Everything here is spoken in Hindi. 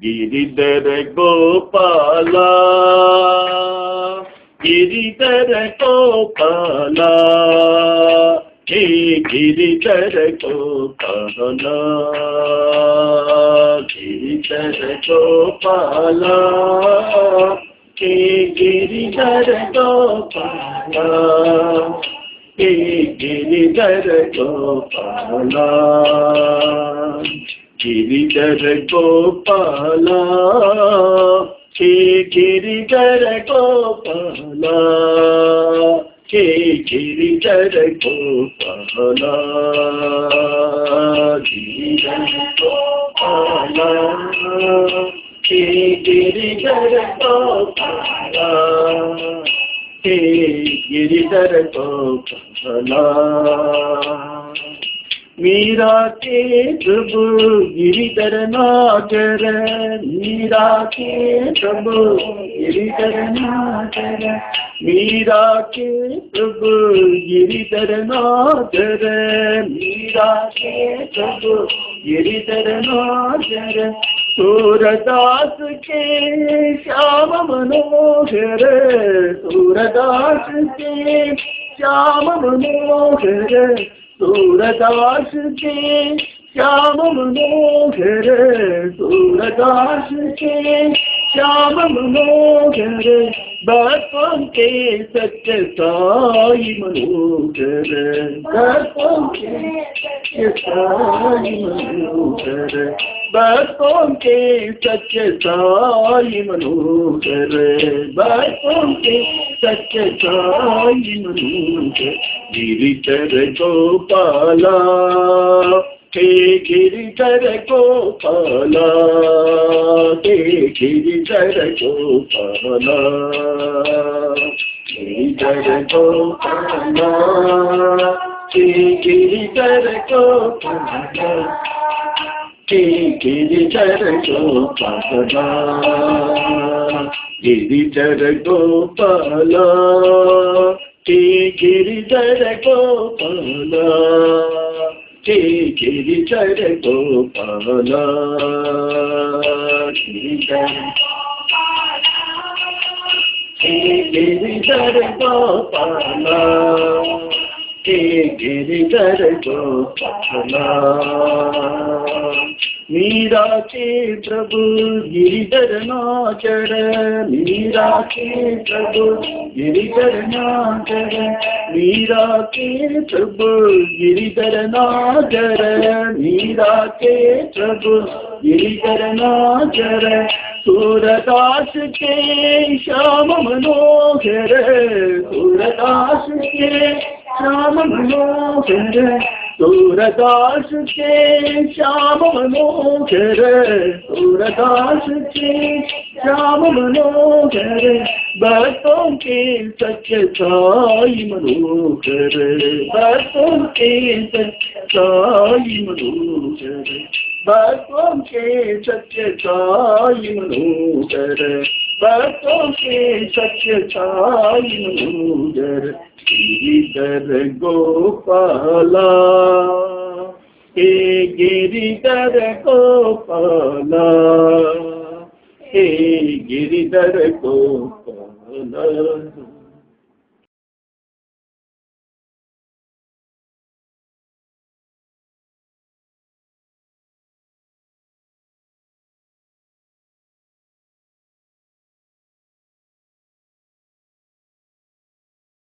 गिरिधर गोपाला गिरिधर गोपाला हे गिरिधर गोपाला गिरिधर गोपाला हे गिरिधर गोपाला हे गिरिधर गोपाला गिरिधर गोपाला हे गिरिधर गोपाला हे गिरिधर गोपाला गिरिधर गोपाला हे गिरिधर गोपाला हे गिरिधर गोपाला मीरा के प्रभु गिरिधर नागर मीरा के प्रभु गिरिधर नागर मीरा के प्रभु गिरिधर नागर मीरा के प्रभु गिरिधर नागर सूरदास के श्याम मनोहर सूरदास के श्याम मनोहर सूरदास के श्याम मनोहर सूरदास के श्याम मनोहर भक्तों के सत्य साई मनोहर भक्तों के सत्य साई मनोहर भक्तों के सत्य साई मनोहर भक्तों के सत्य साई मनोहर गिरिधर गोपाला हे गिरिधर गोपाला हे गिरिधर गोपाला गिरिधर गोपाला हे गिरिधर गोपाला हे गिरिधर गोपाला गिरिधर गोपाला हे गिरिधर गोपाला हे गिरिधर गोपाला गिरिधर हे गिरिधर गोपाला हे गिरिधर गोपाला मीरा के प्रभु गिरिधर नागर मीरा के प्रभु गिरिधर नागर मीरा के प्रभु गिरिधर नागर मीरा के प्रभु गिरिधर नागर सूरदास के श्याम मनोहर सूरदास के श्याम मनोहर सूरदास के श्याम मनोहर सूरदास के श्याम मनोहर भक्तों के सत्य साई मनोहर भक्तों के सत्य साई मनोहर भक्तों के सत्य साई मनोहर भक्तों के सत्य साई मनोहर गिरिधर गोपाला हे गिरिधर गोपाला हे गिरिधर गोपाला।